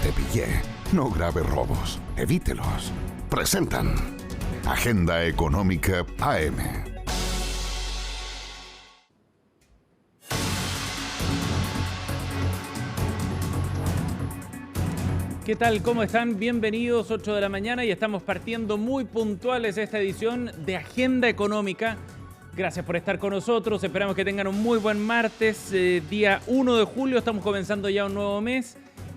cepillé. No grave robos. Evítelos. Presentan Agenda Económica AM. ¿Qué tal? ¿Cómo están? Bienvenidos, 8 de la mañana y estamos partiendo muy puntuales esta edición de Agenda Económica. Gracias por estar con nosotros, esperamos que tengan un muy buen martes, día 1 de julio, estamos comenzando ya un nuevo mes,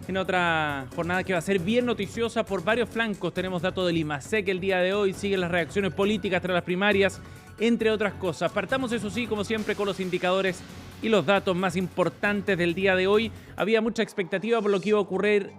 en otra jornada que va a ser bien noticiosa por varios flancos. Tenemos datos del IMASEC el día de hoy, siguen las reacciones políticas tras las primarias, entre otras cosas. Partamos, eso sí, como siempre, con los indicadores y los datos más importantes del día de hoy. Había mucha expectativa por lo que iba a ocurrir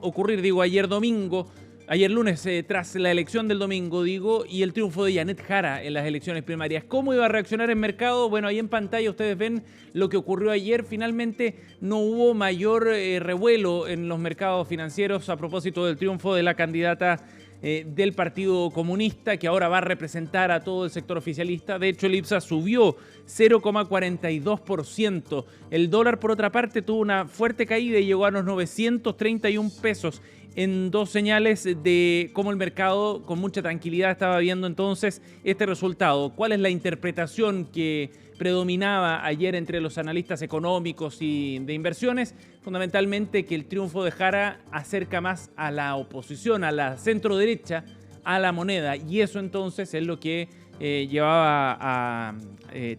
ayer lunes, tras la elección del domingo, y el triunfo de Janet Jara en las elecciones primarias. ¿Cómo iba a reaccionar el mercado? Bueno, ahí en pantalla ustedes ven lo que ocurrió ayer. Finalmente no hubo mayor revuelo en los mercados financieros a propósito del triunfo de la candidata del Partido Comunista, que ahora va a representar a todo el sector oficialista. De hecho, el IPSA subió 0,42%. El dólar, por otra parte, tuvo una fuerte caída y llegó a los 931 pesos, en dos señales de cómo el mercado con mucha tranquilidad estaba viendo entonces este resultado. ¿Cuál es la interpretación que predominaba ayer entre los analistas económicos y de inversiones? Fundamentalmente que el triunfo de Jara acerca más a la oposición, a la centro derecha, a la moneda, y eso entonces es lo que llevaba a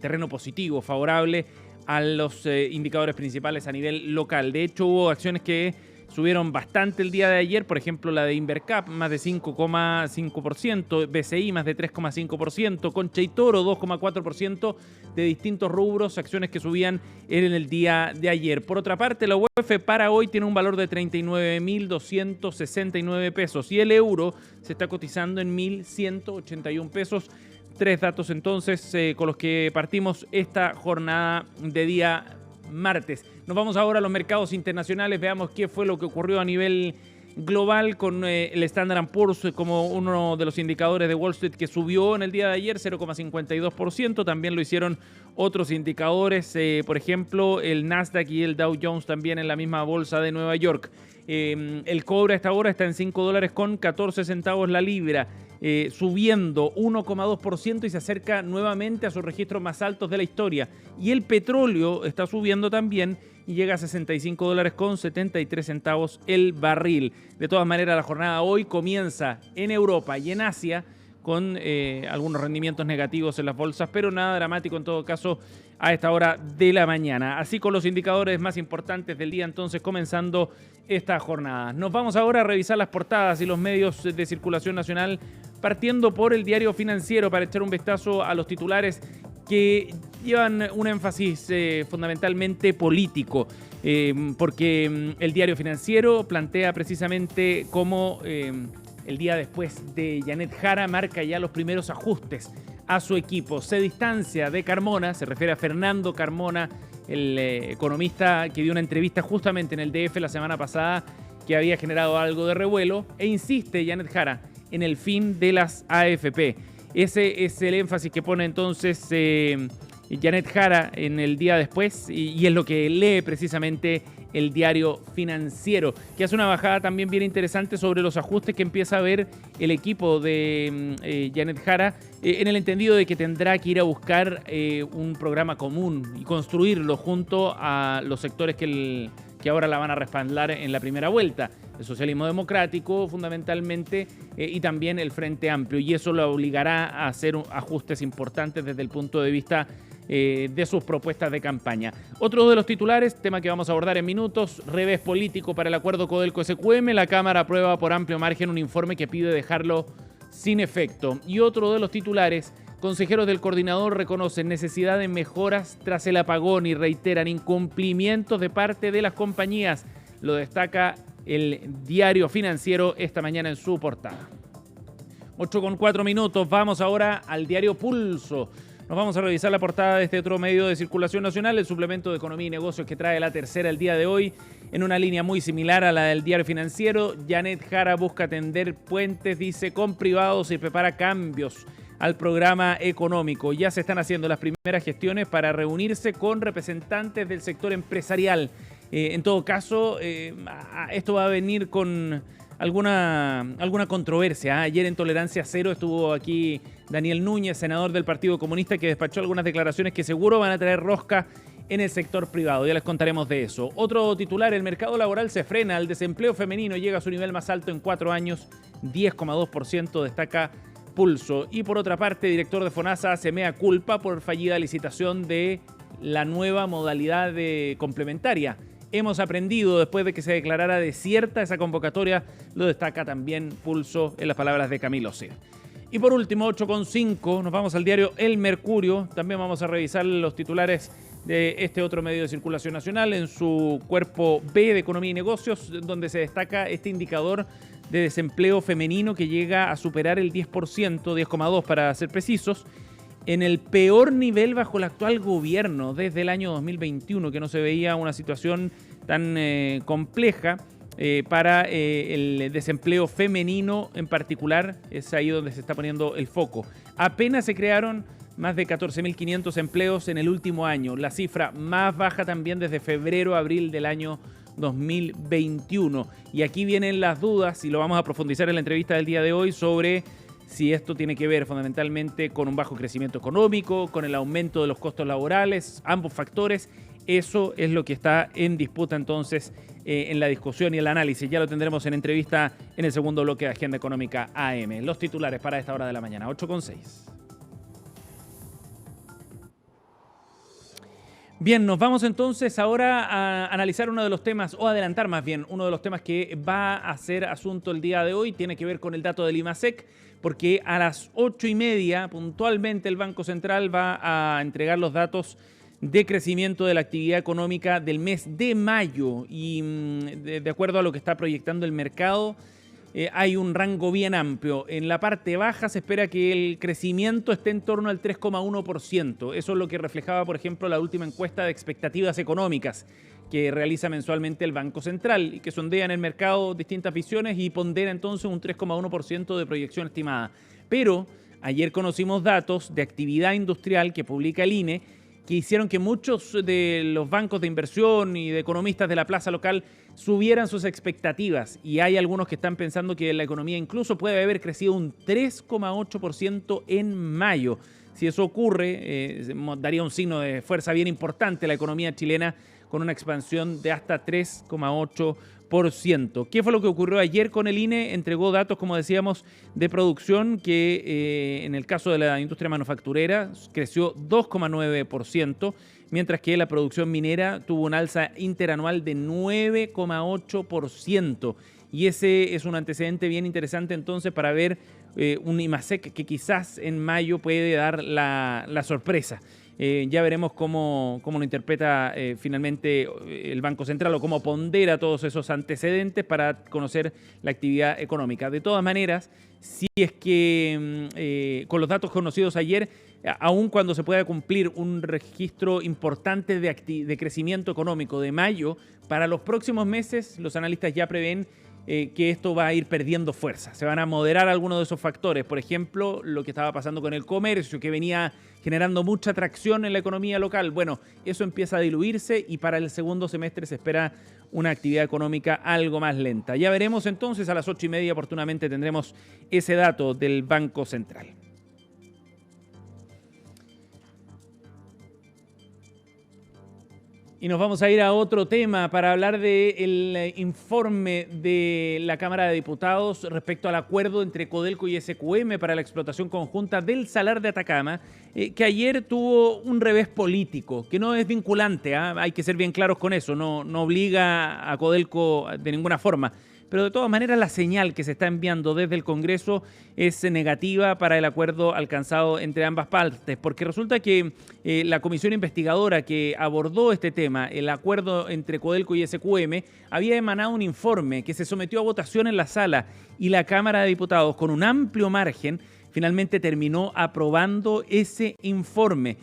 terreno positivo, favorable a los indicadores principales a nivel local. De hecho, hubo acciones que subieron bastante el día de ayer, por ejemplo la de Invercap más de 5,5%, BCI más de 3,5%, Concha y Toro 2,4% de distintos rubros, acciones que subían en el día de ayer. Por otra parte, la UEF para hoy tiene un valor de 39.269 pesos y el euro se está cotizando en 1.181 pesos. Tres datos entonces con los que partimos esta jornada de día martes. Nos vamos ahora a los mercados internacionales, veamos qué fue lo que ocurrió a nivel global con el Standard & Poor's como uno de los indicadores de Wall Street que subió en el día de ayer 0,52%, también lo hicieron otros indicadores, por ejemplo el Nasdaq y el Dow Jones también en la misma bolsa de Nueva York. El cobre a esta hora está en $5.14 la libra, subiendo 1,2% y se acerca nuevamente a sus registros más altos de la historia. Y el petróleo está subiendo también y llega a $65.73 el barril. De todas maneras, la jornada hoy comienza en Europa y en Asia con algunos rendimientos negativos en las bolsas, pero nada dramático en todo caso a esta hora de la mañana. Así con los indicadores más importantes del día, entonces comenzando esta jornada. Nos vamos ahora a revisar las portadas y los medios de circulación nacional, partiendo por el Diario Financiero para echar un vistazo a los titulares que llevan un énfasis fundamentalmente político, porque el Diario Financiero plantea precisamente cómo el día después de Janet Jara marca ya los primeros ajustes a su equipo. Se distancia de Carmona, se refiere a Fernando Carmona, el economista que dio una entrevista justamente en el DF la semana pasada que había generado algo de revuelo, e insiste Janet Jara en el fin de las AFP. Ese es el énfasis que pone entonces Janet Jara en el día después y es lo que lee precisamente el Diario Financiero, que hace una bajada también bien interesante sobre los ajustes que empieza a ver el equipo de Janet Jara, en el entendido de que tendrá que ir a buscar un programa común y construirlo junto a los sectores que ahora la van a respaldar en la primera vuelta. El socialismo democrático fundamentalmente y también el Frente Amplio, y eso lo obligará a hacer ajustes importantes desde el punto de vista de sus propuestas de campaña. Otro de los titulares, tema que vamos a abordar en minutos: revés político para el acuerdo Codelco-SQM. La Cámara aprueba por amplio margen un informe que pide dejarlo sin efecto. Y otro de los titulares: consejeros del coordinador reconocen necesidad de mejoras tras el apagón y reiteran incumplimientos de parte de las compañías. Lo destaca el Diario Financiero esta mañana en su portada. 8:04. Vamos ahora al Diario Pulso. Nos vamos a revisar la portada de este otro medio de circulación nacional, el suplemento de Economía y Negocios, que trae La Tercera el día de hoy, en una línea muy similar a la del Diario Financiero. Janet Jara busca tender puentes, dice, con privados y prepara cambios al programa económico. Ya se están haciendo las primeras gestiones para reunirse con representantes del sector empresarial. En todo caso, esto va a venir con alguna controversia. Ayer en Tolerancia Cero estuvo aquí Daniel Núñez, senador del Partido Comunista, que despachó algunas declaraciones que seguro van a traer rosca en el sector privado. Ya les contaremos de eso. Otro titular: el mercado laboral se frena. El desempleo femenino llega a su nivel más alto en 4 años, 10,2%, destaca Pulso. Y por otra parte, director de FONASA hace mea culpa por fallida licitación de la nueva modalidad de complementaria. Hemos aprendido después de que se declarara desierta esa convocatoria, lo destaca también Pulso en las palabras de Camilo Sea. Y por último, 8,5, nos vamos al diario El Mercurio. También vamos a revisar los titulares de este otro medio de circulación nacional en su cuerpo B de Economía y Negocios, donde se destaca este indicador de desempleo femenino que llega a superar el 10%, 10,2 para ser precisos, en el peor nivel bajo el actual gobierno desde el año 2021, que no se veía una situación tan compleja para el desempleo femenino en particular. Es ahí donde se está poniendo el foco. Apenas se crearon más de 14.500 empleos en el último año, la cifra más baja también desde febrero a abril del año 2021. Y aquí vienen las dudas, y lo vamos a profundizar en la entrevista del día de hoy, sobre si esto tiene que ver fundamentalmente con un bajo crecimiento económico, con el aumento de los costos laborales, ambos factores. Eso es lo que está en disputa entonces en la discusión y el análisis. Ya lo tendremos en entrevista en el segundo bloque de Agenda Económica AM. Los titulares para esta hora de la mañana, 8,6. Bien, nos vamos entonces ahora a analizar uno de los temas, o adelantar más bien, uno de los temas que va a ser asunto el día de hoy. Tiene que ver con el dato del IMASEC, porque a las 8:30 puntualmente el Banco Central va a entregar los datos de crecimiento de la actividad económica del mes de mayo. Y de acuerdo a lo que está proyectando el mercado, hay un rango bien amplio. En la parte baja se espera que el crecimiento esté en torno al 3,1%. Eso es lo que reflejaba, por ejemplo, la última encuesta de expectativas económicas que realiza mensualmente el Banco Central y que sondea en el mercado distintas visiones y pondera entonces un 3,1% de proyección estimada. Pero ayer conocimos datos de actividad industrial que publica el INE, que hicieron que muchos de los bancos de inversión y de economistas de la plaza local subieran sus expectativas. Y hay algunos que están pensando que la economía incluso puede haber crecido un 3,8% en mayo. Si eso ocurre, daría un signo de fuerza bien importante a la economía chilena, con una expansión de hasta 3,8%. ¿Qué fue lo que ocurrió ayer con el INE? Entregó datos, como decíamos, de producción que en el caso de la industria manufacturera creció 2,9%, mientras que la producción minera tuvo un alza interanual de 9,8%. Y ese es un antecedente bien interesante entonces para ver un IMASEC que quizás en mayo puede dar la sorpresa. Ya veremos cómo lo interpreta finalmente el Banco Central, o cómo pondera todos esos antecedentes para conocer la actividad económica. De todas maneras, si es que con los datos conocidos ayer, aun cuando se pueda cumplir un registro importante de crecimiento económico de mayo, para los próximos meses los analistas ya prevén que esto va a ir perdiendo fuerza. Se van a moderar algunos de esos factores. Por ejemplo, lo que estaba pasando con el comercio, que venía generando mucha atracción en la economía local. Bueno, eso empieza a diluirse y para el segundo semestre se espera una actividad económica algo más lenta. Ya veremos entonces, a las 8:30 oportunamente tendremos ese dato del Banco Central. Y nos vamos a ir a otro tema para hablar del informe de la Cámara de Diputados respecto al acuerdo entre Codelco y SQM para la explotación conjunta del Salar de Atacama, que ayer tuvo un revés político, que no es vinculante, hay que ser bien claros con eso, no obliga a Codelco de ninguna forma. Pero de todas maneras la señal que se está enviando desde el Congreso es negativa para el acuerdo alcanzado entre ambas partes, porque resulta que la comisión investigadora que abordó este tema, el acuerdo entre Codelco y SQM, había emanado un informe que se sometió a votación en la sala, y la Cámara de Diputados, con un amplio margen, finalmente terminó aprobando ese informe.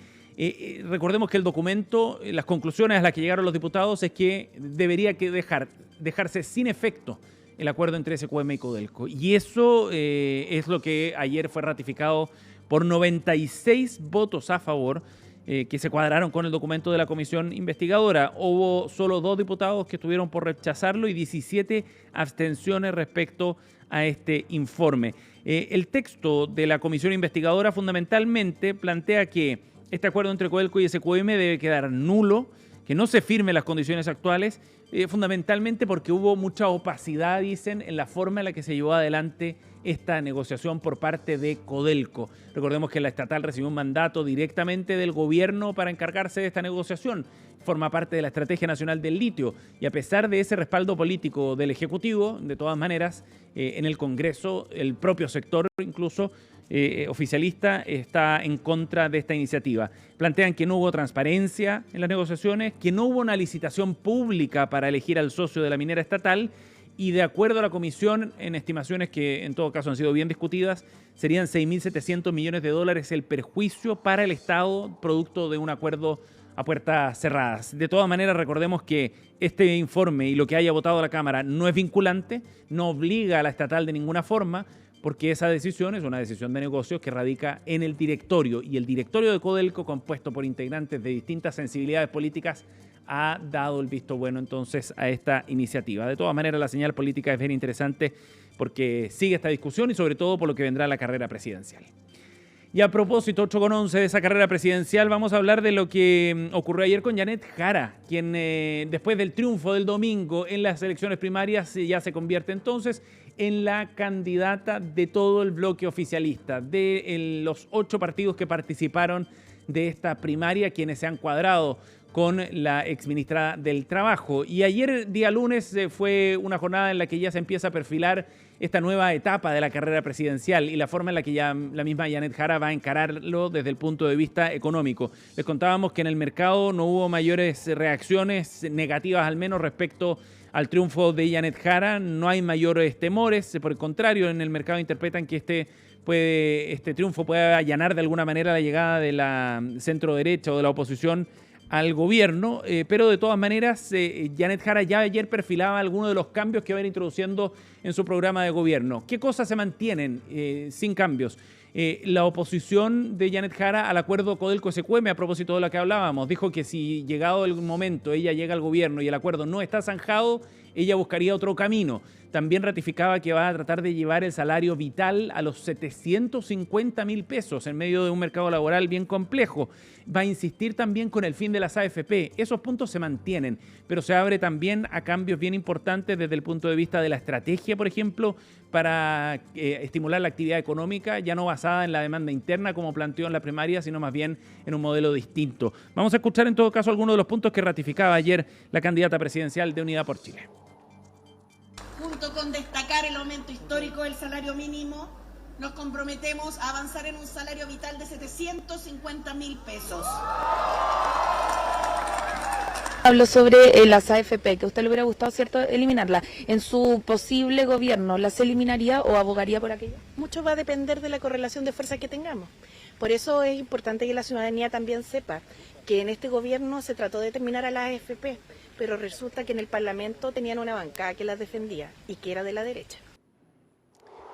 Recordemos que el documento, las conclusiones a las que llegaron los diputados es que debería dejarse sin efecto el acuerdo entre SQM y Codelco. Y eso es lo que ayer fue ratificado por 96 votos a favor que se cuadraron con el documento de la comisión investigadora. Hubo solo 2 diputados que estuvieron por rechazarlo y 17 abstenciones respecto a este informe. El texto de la comisión investigadora fundamentalmente plantea que este acuerdo entre Codelco y SQM debe quedar nulo, que no se firme las condiciones actuales, fundamentalmente porque hubo mucha opacidad, dicen, en la forma en la que se llevó adelante esta negociación por parte de Codelco. Recordemos que la estatal recibió un mandato directamente del gobierno para encargarse de esta negociación. Forma parte de la Estrategia Nacional del Litio y a pesar de ese respaldo político del Ejecutivo, de todas maneras, en el Congreso, el propio sector incluso oficialista está en contra de esta iniciativa. Plantean que no hubo transparencia en las negociaciones, que no hubo una licitación pública para elegir al socio de la minera estatal y de acuerdo a la comisión, en estimaciones que en todo caso han sido bien discutidas, serían 6.700 millones de dólares el perjuicio para el Estado producto de un acuerdo a puertas cerradas. De todas maneras, recordemos que este informe y lo que haya votado la Cámara no es vinculante, no obliga a la estatal de ninguna forma, porque esa decisión es una decisión de negocios que radica en el directorio y el directorio de Codelco, compuesto por integrantes de distintas sensibilidades políticas, ha dado el visto bueno entonces a esta iniciativa. De todas maneras, la señal política es bien interesante porque sigue esta discusión y sobre todo por lo que vendrá la carrera presidencial. Y a propósito, 8:11 de esa carrera presidencial, vamos a hablar de lo que ocurrió ayer con Janet Jara, quien después del triunfo del domingo en las elecciones primarias ya se convierte entonces en la candidata de todo el bloque oficialista, de los 8 partidos que participaron de esta primaria, quienes se han cuadrado con la exministra del Trabajo. Y ayer, día lunes, fue una jornada en la que ya se empieza a perfilar esta nueva etapa de la carrera presidencial y la forma en la que ya la misma Janet Jara va a encararlo desde el punto de vista económico. Les contábamos que en el mercado no hubo mayores reacciones negativas, al menos respecto al triunfo de Janet Jara. No hay mayores temores, por el contrario, en el mercado interpretan que este triunfo puede allanar de alguna manera la llegada de la centro derecha o de la oposición al gobierno, pero de todas maneras Janet Jara ya ayer perfilaba algunos de los cambios que va a ir introduciendo en su programa de gobierno. ¿Qué cosas se mantienen sin cambios? La oposición de Janet Jara al acuerdo Codelco-SQM, a propósito de lo que hablábamos, dijo que si llegado el momento ella llega al gobierno y el acuerdo no está zanjado, ella buscaría otro camino. También ratificaba que va a tratar de llevar el salario vital a los 750.000 pesos en medio de un mercado laboral bien complejo. Va a insistir también con el fin de las AFP. Esos puntos se mantienen, pero se abre también a cambios bien importantes desde el punto de vista de la estrategia, por ejemplo, para estimular la actividad económica, ya no basada en la demanda interna como planteó en la primaria, sino más bien en un modelo distinto. Vamos a escuchar en todo caso algunos de los puntos que ratificaba ayer la candidata presidencial de Unidad por Chile. Junto con destacar el aumento histórico del salario mínimo, nos comprometemos a avanzar en un salario vital de 750.000 pesos. Hablo sobre las AFP, que a usted le hubiera gustado, ¿cierto?, eliminarla. En su posible gobierno, ¿las eliminaría o abogaría por aquello? Mucho va a depender de la correlación de fuerzas que tengamos. Por eso es importante que la ciudadanía también sepa que en este gobierno se trató de terminar a las AFP, pero resulta que en el Parlamento tenían una bancada que las defendía y que era de la derecha.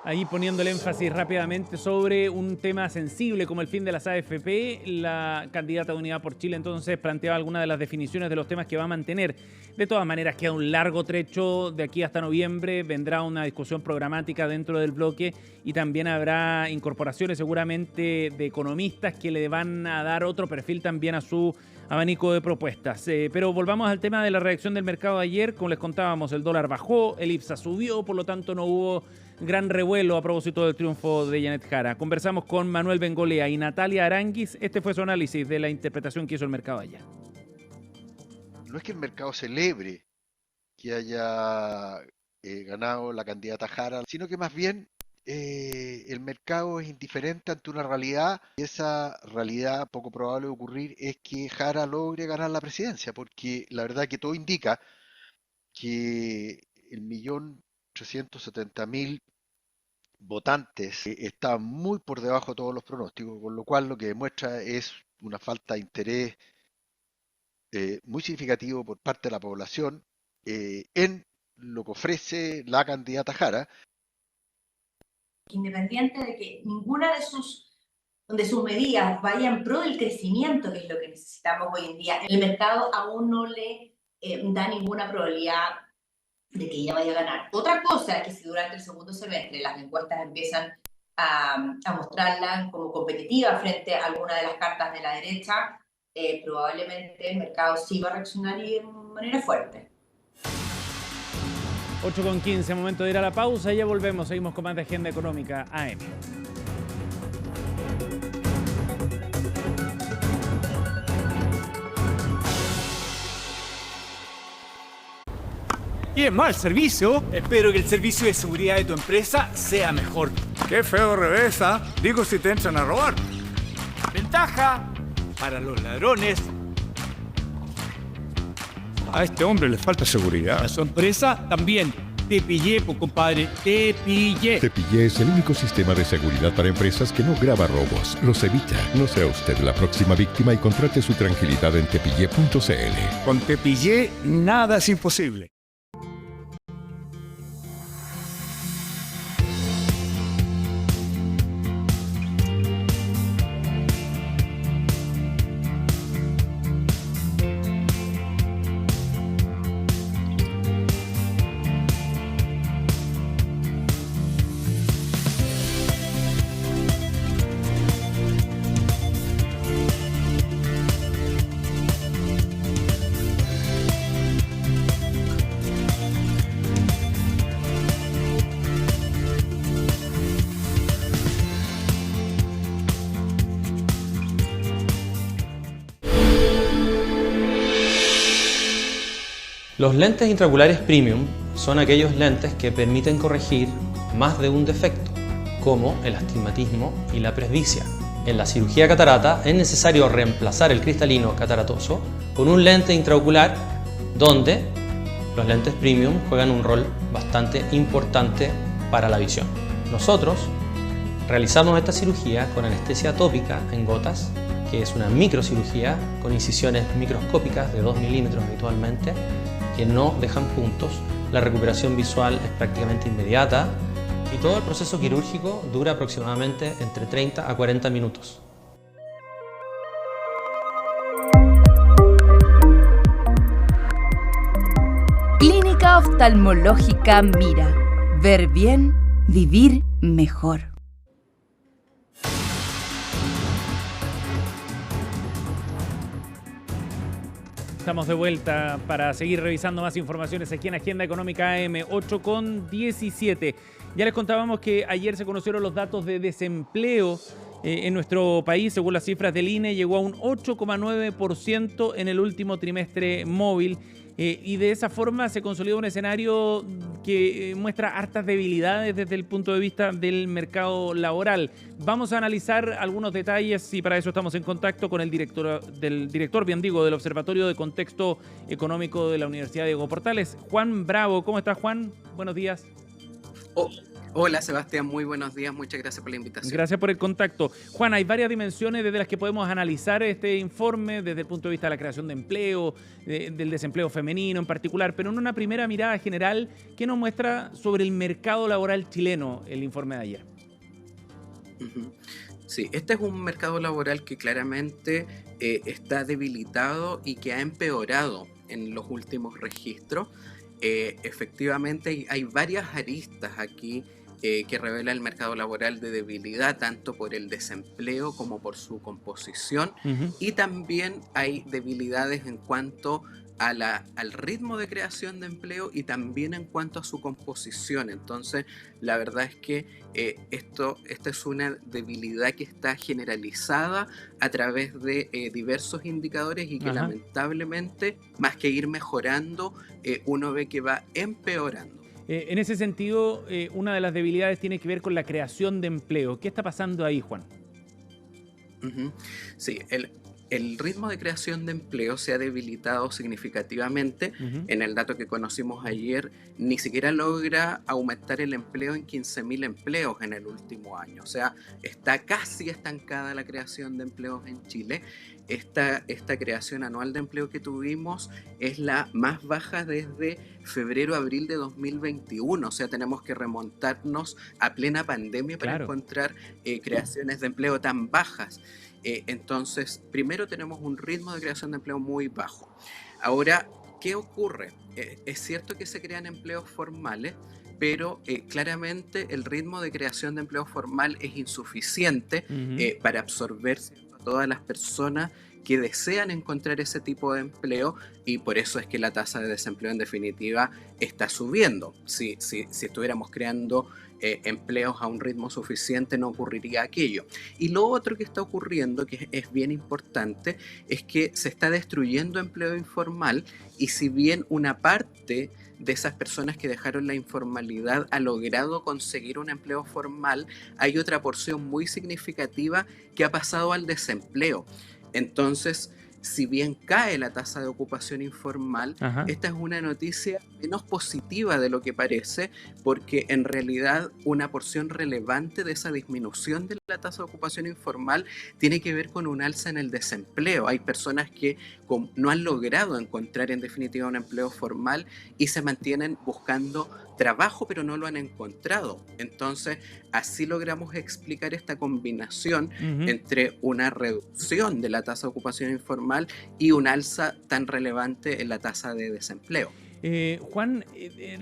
Ahí poniendo el énfasis rápidamente sobre un tema sensible como el fin de las AFP, la candidata de Unidad por Chile entonces planteaba algunas de las definiciones de los temas que va a mantener. De todas maneras, queda un largo trecho de aquí hasta noviembre, vendrá una discusión programática dentro del bloque y también habrá incorporaciones seguramente de economistas que le van a dar otro perfil también a su abanico de propuestas. Pero volvamos al tema de la reacción del mercado de ayer. Como les contábamos, el dólar bajó, el IPSA subió, por lo tanto no hubo gran revuelo a propósito del triunfo de Janet Jara. Conversamos con Manuel Bengolea y Natalia Aranguis. Este fue su análisis de la interpretación que hizo el mercado ayer. No es que el mercado celebre que haya ganado la candidata Jara, sino que más bien el mercado es indiferente ante una realidad y esa realidad poco probable de ocurrir es que Jara logre ganar la presidencia, porque la verdad que todo indica que el 1.370.000 votantes está muy por debajo de todos los pronósticos, con lo cual lo que demuestra es una falta de interés muy significativo por parte de la población en lo que ofrece la candidata Jara. Independiente de que ninguna de sus donde sus medidas vayan en pro del crecimiento, que es lo que necesitamos hoy en día. El mercado aún no le da ninguna probabilidad de que ella vaya a ganar. Otra cosa es que si durante el segundo semestre las encuestas empiezan a mostrarla como competitiva frente a alguna de las cartas de la derecha, probablemente el mercado sí va a reaccionar y de manera fuerte. 8:15, momento de ir a la pausa, ya volvemos, seguimos con más de Agenda Económica AM. ¡Qué mal servicio! Espero que el servicio de seguridad de tu empresa sea mejor. ¡Qué feo revés, ¿ah? Digo si te entran a robar. Ventaja para los ladrones. A este hombre le falta seguridad. A su empresa también. Te pillé, compadre. Te pillé. Te pillé es el único sistema de seguridad para empresas que no graba robos, los evita. No sea usted la próxima víctima y contrate su tranquilidad en tepillé.cl. Con Te pillé, nada es imposible. Los lentes intraoculares premium son aquellos lentes que permiten corregir más de un defecto, como el astigmatismo y la presbicia. En la cirugía catarata es necesario reemplazar el cristalino cataratoso con un lente intraocular donde los lentes premium juegan un rol bastante importante para la visión. Nosotros realizamos esta cirugía con anestesia tópica en gotas, que es una microcirugía con incisiones microscópicas de 2 milímetros habitualmente, que no dejan puntos. La recuperación visual es prácticamente inmediata y todo el proceso quirúrgico dura aproximadamente entre 30 a 40 minutos. Clínica Oftalmológica Mira. Ver bien, vivir mejor. Estamos de vuelta para seguir revisando más informaciones aquí en Agenda Económica AM 8:17. Ya les contábamos que ayer se conocieron los datos de desempleo en nuestro país. Según las cifras del INE, llegó a un 8,9% en el último trimestre móvil. Y de esa forma se consolidó un escenario que muestra hartas debilidades desde el punto de vista del mercado laboral. Vamos a analizar algunos detalles y para eso estamos en contacto con el director del Observatorio de Contexto Económico de la Universidad Diego Portales, Juan Bravo. ¿Cómo estás, Juan? Buenos días. Hola, Sebastián, muy buenos días, muchas gracias por la invitación. Gracias por el contacto. Juan, hay varias dimensiones desde las que podemos analizar este informe, desde el punto de vista de la creación de empleo, del desempleo femenino en particular, pero en una primera mirada general, ¿qué nos muestra sobre el mercado laboral chileno el informe de ayer? Sí, este es un mercado laboral que claramente está debilitado y que ha empeorado en los últimos registros. Efectivamente hay varias aristas aquí que revela el mercado laboral de debilidad, tanto por el desempleo como por su composición, y también hay debilidades en cuanto al ritmo de creación de empleo y también en cuanto a su composición. Entonces, la verdad es que esta es una debilidad que está generalizada a través de diversos indicadores y que lamentablemente, más que ir mejorando, uno ve que va empeorando. En ese sentido, una de las debilidades tiene que ver con la creación de empleo. ¿Qué está pasando ahí, Juan? Sí, el ritmo de creación de empleo se ha debilitado significativamente. En el dato que conocimos ayer, ni siquiera logra aumentar el empleo en 15.000 empleos en el último año. O sea, está casi estancada la creación de empleos en Chile. esta creación anual de empleo que tuvimos es la más baja desde febrero-abril de 2021, o sea, tenemos que remontarnos a plena pandemia para encontrar creaciones de empleo tan bajas. Entonces, primero tenemos un ritmo de creación de empleo muy bajo. Ahora, ¿qué ocurre? Es cierto que se crean empleos formales, pero claramente el ritmo de creación de empleo formal es insuficiente para absorber a todas las personas que desean encontrar ese tipo de empleo, y por eso es que la tasa de desempleo en definitiva está subiendo. Si estuviéramos creando empleos a un ritmo suficiente, no ocurriría aquello. Y lo otro que está ocurriendo, que es bien importante, es que se está destruyendo empleo informal, y si bien una parte de esas personas que dejaron la informalidad ha logrado conseguir un empleo formal, hay otra porción muy significativa que ha pasado al desempleo. Entonces, si bien cae la tasa de ocupación informal, esta es una noticia menos positiva de lo que parece, porque en realidad una porción relevante de esa disminución de la tasa de ocupación informal tiene que ver con un alza en el desempleo. Hay personas que no han logrado encontrar en definitiva un empleo formal y se mantienen buscando trabajo, pero no lo han encontrado. Entonces, así logramos explicar esta combinación entre una reducción de la tasa de ocupación informal y un alza tan relevante en la tasa de desempleo. Juan,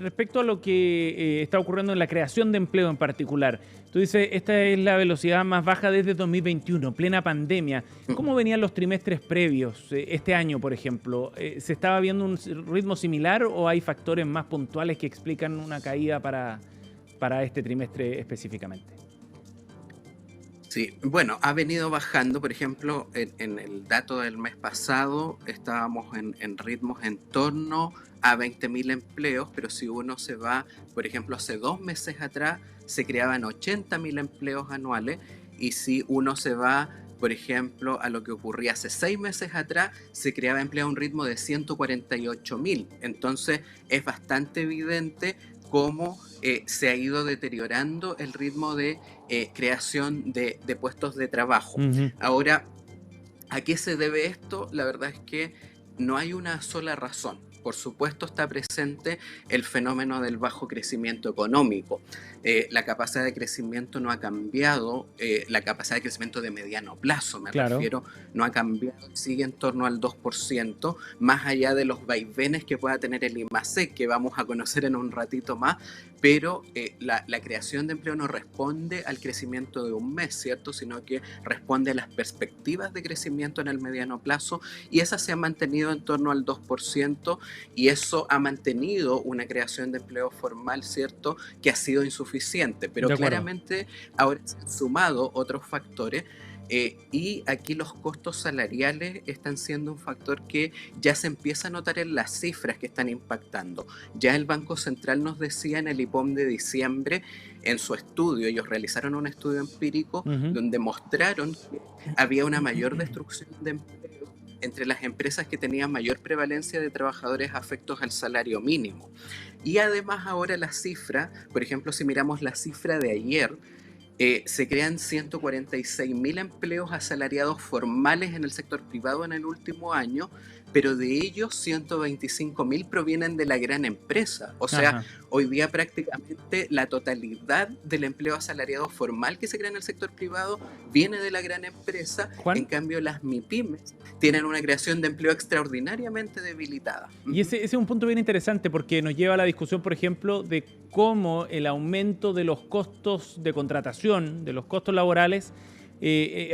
respecto a lo que está ocurriendo en la creación de empleo en particular, tú dices, esta es la velocidad más baja desde 2021, plena pandemia. ¿Cómo venían los trimestres previos, este año, por ejemplo? ¿Se estaba viendo un ritmo similar o hay factores más puntuales que explican una caída para este trimestre específicamente? Sí, bueno, ha venido bajando. Por ejemplo, en el dato del mes pasado estábamos en ritmos en torno a 20.000 empleos, pero si uno se va, por ejemplo, hace 2 meses atrás se creaban 80.000 empleos anuales, y si uno se va, por ejemplo, a lo que ocurría hace 6 meses atrás, se creaba empleo a un ritmo de 148.000. Entonces es bastante evidente cómo se ha ido deteriorando el ritmo de creación de puestos de trabajo. Ahora, ¿a qué se debe esto? La verdad es que no hay una sola razón. Por supuesto está presente el fenómeno del bajo crecimiento económico. La capacidad de crecimiento no ha cambiado, la capacidad de crecimiento de mediano plazo, me refiero, no ha cambiado, sigue en torno al 2%, más allá de los vaivenes que pueda tener el IMASEC, que vamos a conocer en un ratito más, pero la creación de empleo no responde al crecimiento de un mes, ¿cierto? Sino que responde a las perspectivas de crecimiento en el mediano plazo, y esa se ha mantenido en torno al 2%, y eso ha mantenido una creación de empleo formal, ¿cierto?, que ha sido insuficiente, pero claramente ahora se han sumado otros factores. Y aquí los costos salariales están siendo un factor que ya se empieza a notar en las cifras que están impactando. Ya el Banco Central nos decía en el IPOM de diciembre, en su estudio, ellos realizaron un estudio empírico donde mostraron que había una mayor destrucción de empleo entre las empresas que tenían mayor prevalencia de trabajadores afectos al salario mínimo. Y además ahora la cifra, por ejemplo, si miramos la cifra de ayer, se crean 146.000 empleos asalariados formales en el sector privado en el último año, pero de ellos 125.000 provienen de la gran empresa. O sea, hoy día prácticamente la totalidad del empleo asalariado formal que se crea en el sector privado viene de la gran empresa. En cambio, las MIPYMES tienen una creación de empleo extraordinariamente debilitada. Y ese es un punto bien interesante, porque nos lleva a la discusión, por ejemplo, de cómo el aumento de los costos de contratación, de los costos laborales,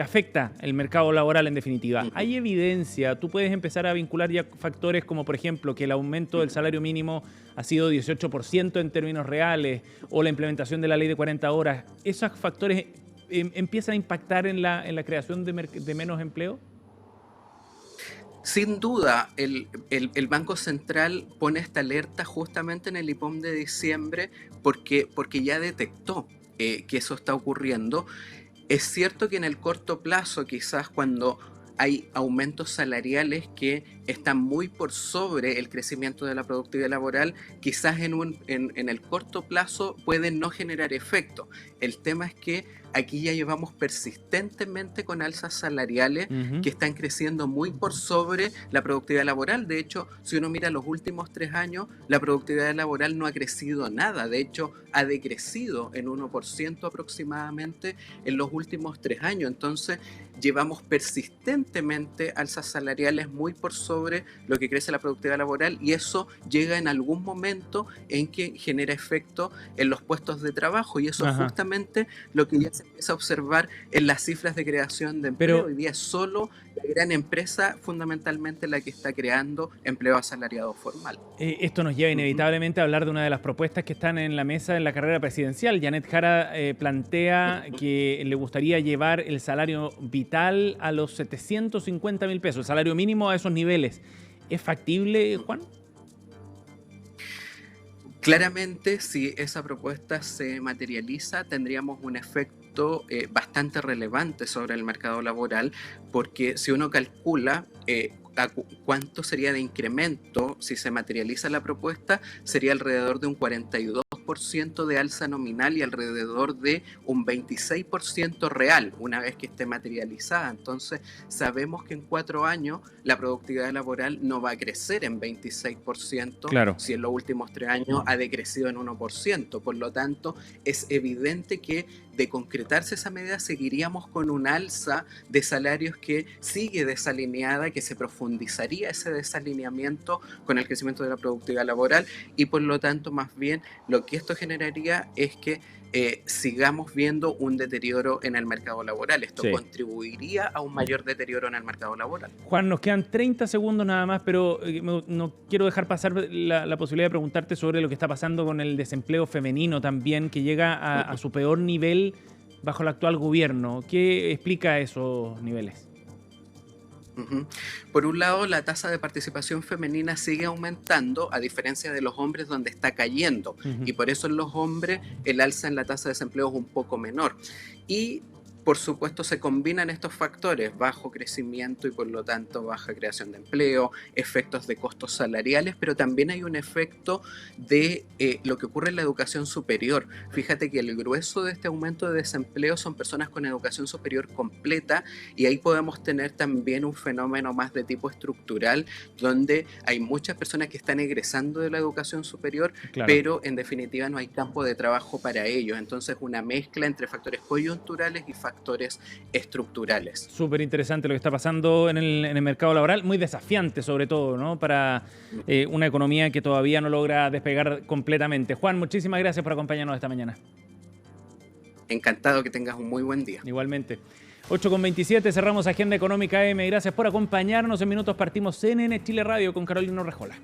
afecta el mercado laboral en definitiva. Hay evidencia, tú puedes empezar a vincular ya factores como, por ejemplo, que el aumento del salario mínimo ha sido 18% en términos reales, o la implementación de la ley de 40 horas. ¿Esos factores empiezan a impactar en la creación de menos empleo? Sin duda, el Banco Central pone esta alerta justamente en el IPOM de diciembre porque ya detectó que eso está ocurriendo. Es cierto que en el corto plazo, quizás cuando hay aumentos salariales que está muy por sobre el crecimiento de la productividad laboral, quizás en el corto plazo pueden no generar efecto. El tema es que aquí ya llevamos persistentemente con alzas salariales que están creciendo muy por sobre la productividad laboral. De hecho, si uno mira los últimos 3 años, la productividad laboral no ha crecido nada. De hecho, ha decrecido en 1% aproximadamente en los últimos 3 años. Entonces, llevamos persistentemente alzas salariales muy por sobre lo que crece la productividad laboral, y eso llega en algún momento en que genera efecto en los puestos de trabajo, y eso es justamente lo que ya se empieza a observar en las cifras de creación de empleo. Hoy día es solo la gran empresa fundamentalmente la que está creando empleo asalariado formal. Esto nos lleva inevitablemente a hablar de una de las propuestas que están en la mesa en la carrera presidencial. Janet Jara plantea que le gustaría llevar el salario vital a los 750.000 pesos, el salario mínimo a esos niveles. ¿Es factible, Juan? Claramente, si esa propuesta se materializa, tendríamos un efecto bastante relevante sobre el mercado laboral, porque si uno calcula cuánto sería de incremento si se materializa la propuesta, sería alrededor de un 42% de alza nominal y alrededor de un 26% real una vez que esté materializada. Entonces sabemos que en 4 años la productividad laboral no va a crecer en 26%, claro, si en los últimos 3 años ha decrecido en 1%. Por lo tanto, es evidente que de concretarse esa medida seguiríamos con un alza de salarios que sigue desalineada, que se profundizaría ese desalineamiento con el crecimiento de la productividad laboral, y por lo tanto más bien lo que esto generaría es que sigamos viendo un deterioro en el mercado laboral. Esto contribuiría a un mayor deterioro en el mercado laboral. Juan, nos quedan 30 segundos nada más, pero no quiero dejar pasar la posibilidad de preguntarte sobre lo que está pasando con el desempleo femenino también, que llega a su peor nivel bajo el actual gobierno. ¿Qué explica esos niveles? Por un lado, la tasa de participación femenina sigue aumentando, a diferencia de los hombres, donde está cayendo, y por eso en los hombres el alza en la tasa de desempleo es un poco menor. Y por supuesto se combinan estos factores, bajo crecimiento y por lo tanto baja creación de empleo, efectos de costos salariales, pero también hay un efecto de lo que ocurre en la educación superior. Fíjate que el grueso de este aumento de desempleo son personas con educación superior completa, y ahí podemos tener también un fenómeno más de tipo estructural, donde hay muchas personas que están egresando de la educación superior, pero en definitiva no hay campo de trabajo para ellos. Entonces una mezcla entre factores coyunturales y factores estructurales. Súper interesante lo que está pasando en el mercado laboral, muy desafiante sobre todo, ¿no? Para una economía que todavía no logra despegar completamente. Juan, muchísimas gracias por acompañarnos esta mañana. Encantado, que tengas un muy buen día. Igualmente. 8:27, cerramos Agenda Económica AM. Gracias por acompañarnos. En minutos partimos CNN Chile Radio con Carolina Rejola.